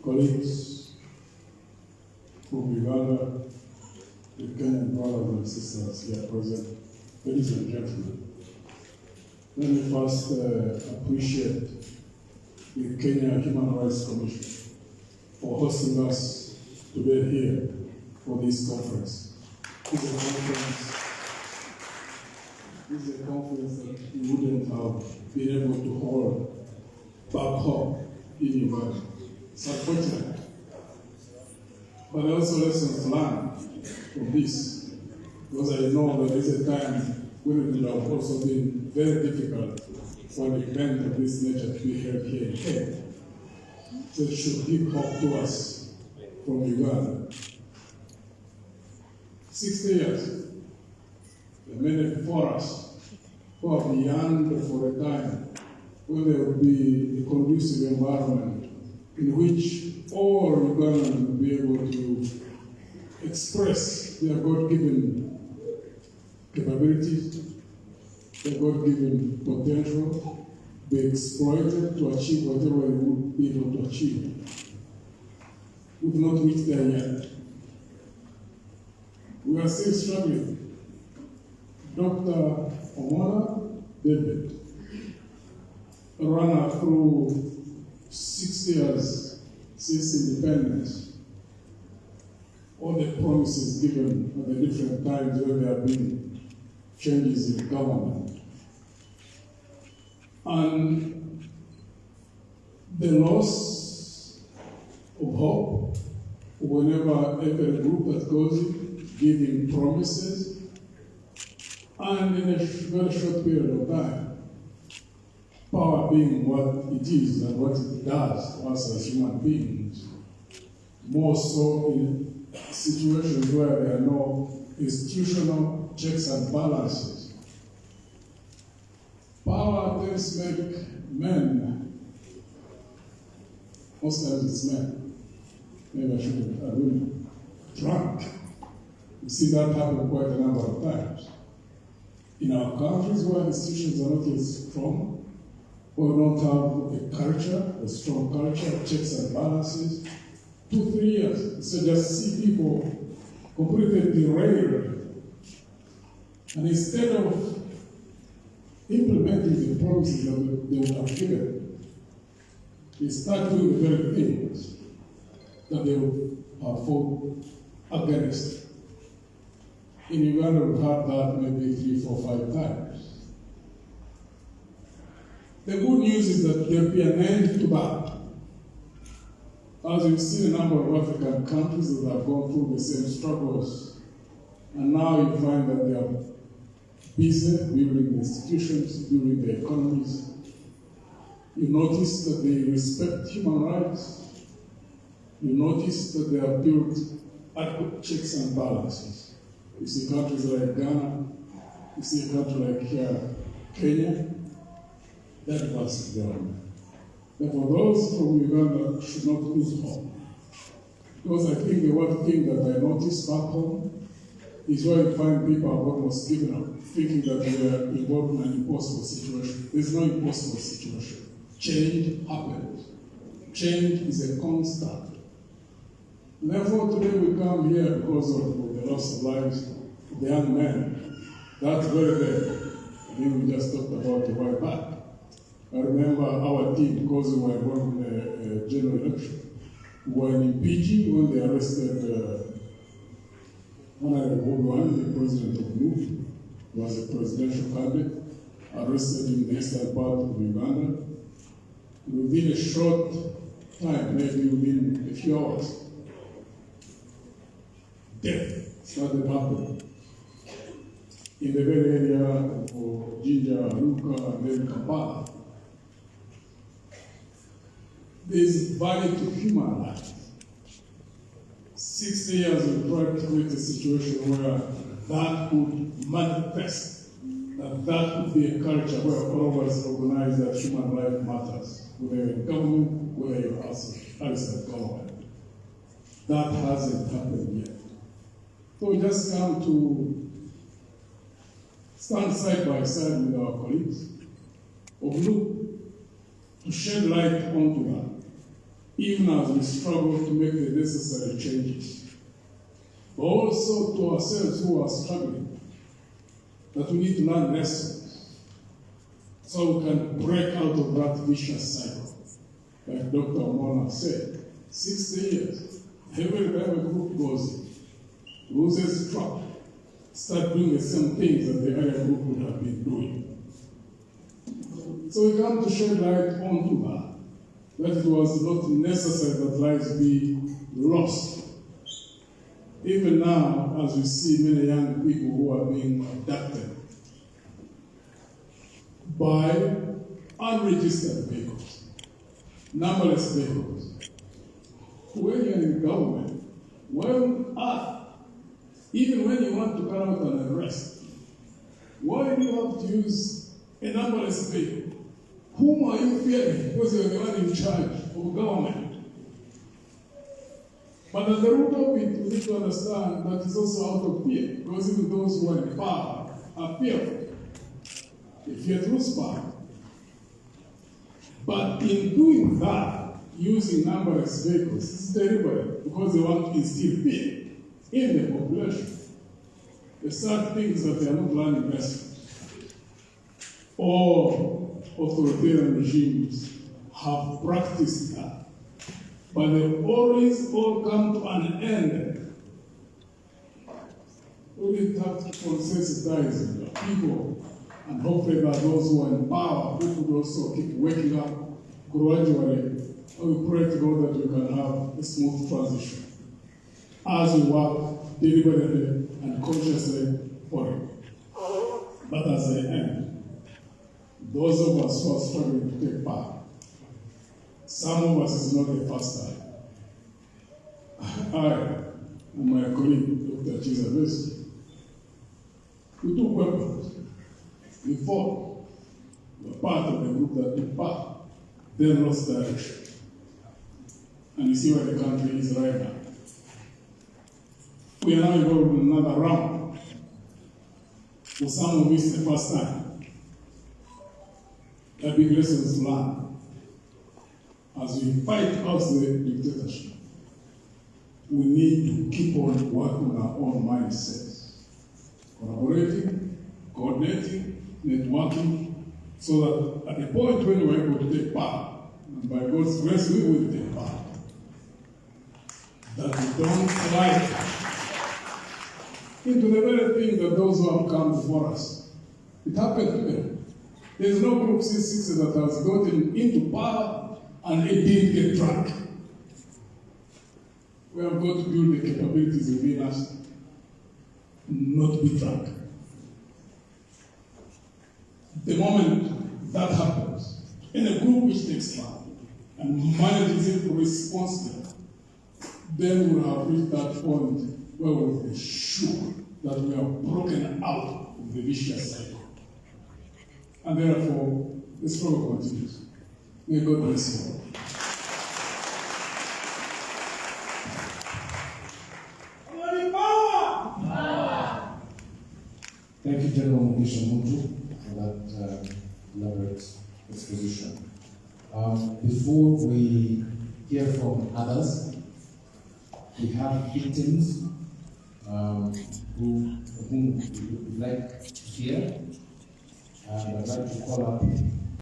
colleagues from Uganda, the Kenyan brothers and sisters here present, ladies and gentlemen, let me first appreciate the Kenya Human Rights Commission for hosting us today here for this conference. This is a conference that we wouldn't have been able to hold back home in Uganda. It's unfortunate. But also lessons learned from this, because I know that there's a time when it would have also been very difficult for an event of this nature to be held here in Kenya. So it should give hope to us from Uganda. 60 years, there are many before us who have yearned for a time when there will be a conducive environment in which all Ugandans will be able to express their God-given capabilities, their God-given potential, be exploited to achieve whatever they would be able to achieve. We've not reached there yet. We are still struggling. Dr. Omona David ran through 6 years since independence. All the promises given at the different times when there have been changes in government. And the loss of hope whenever every group that goes in, giving promises, and in a very short period of time, power being what it is and what it does to us as human beings, more so in situations where there are no institutional checks and balances. Power tends to make men, most times it's men, maybe I shouldn't have women, drunk. We see that happen quite a number of times. In our countries where institutions are not as strong, or don't have a culture, a strong culture, checks and balances, 2-3 years, so just see people completely derailed. And instead of implementing the promises that they would have given, they start doing the very things that they would have fought against. In Uganda, we've had that maybe 3, 4, 5 times. The good news is that there will be an end to that. As we've seen a number of African countries that have gone through the same struggles, and now you find that they are busy building the institutions, building the economies. You notice that they respect human rights. You notice that they have built adequate checks and balances. You see countries like Ghana, you see a country like Kenya, that was government. Therefore, those from Uganda should not lose hope. Because I think the one thing that I noticed back home is where you find people have almost given up, thinking that they are involved in an impossible situation. There's no impossible situation. Change happens. Change is a constant. Therefore, today we come here because of the loss of lives of the young men. That's very bad. I think we just talked about a while back. I remember our team, because we were involved in a general election, we were in PG when they arrested Honorable Obi, the president of MOVE, who was a presidential candidate, arrested in the eastern part of Uganda. Within a short time, maybe within a few hours, death started happening in the very area of Jinja, Luka, and then Kampala. There is value to human life. 60 years we tried to create a situation where that could manifest, that could be a culture where all of us recognize that human life matters, whether you're in government, whether you're outside government. That hasn't happened yet. So we just come to stand side by side with our colleagues, to shed light onto that. even as we struggle to make the necessary changes. But also to ourselves who are struggling, that we need to learn lessons so we can break out of that vicious cycle. Like Dr. Mona said, 60 years, every time a group goes in, loses track, start doing the same things that the other group would have been doing. So we come to shed light onto that it was not necessary that lives be lost. Even now, as we see many young people who are being abducted by unregistered vehicles, numberless vehicles. When you're in government, even when you want to carry out an arrest, why do you have to use a numberless vehicle? Whom are you fearing? Because you're the one in charge of government. But at the root of it, we need to understand that it's also out of fear, because even those who are in power are fearful. They fear to lose power. But in doing that, using numberless vehicles, it's deliberate, because they want to instill fear in the population. They start things that they are not learning lessons. All authoritarian regimes have practiced that. But they always all come to an end. We need to have to consensitize the people, and hopefully that those who are in power who could also keep waking up gradually. And we pray to God that we can have a smooth transition as we work deliberately and consciously for it. But as I end, those of us who are struggling to take part, some of us is not the first time. I and my colleague, Dr. Chizabesi, we took weapons. We fought. We were part of the group that took part. Then lost direction. And you see where the country is right now. We are now involved in another round. For some of us, the first time. A big lessons learned. As we fight out the dictatorship, we need to keep on working on our own mindsets. Collaborating, coordinating, networking, so that at the point when we're able to take part, and by God's grace we will take part, that we don't slide into the very thing that those who have come before us. It happened to them. There is no group C60 that has gotten into power and it didn't get drunk. We have got to build the capabilities within us, not be drunk. The moment that happens, in a group which takes part and manages it responsibly, then we will have reached that point where we will be sure that we have broken out of the vicious cycle. And therefore, the struggle continues. May God bless you all. Thank you, General Mugisha Muntu, for that elaborate exposition. Before we hear from others, we have victims whom we would like to hear. I'd like to call up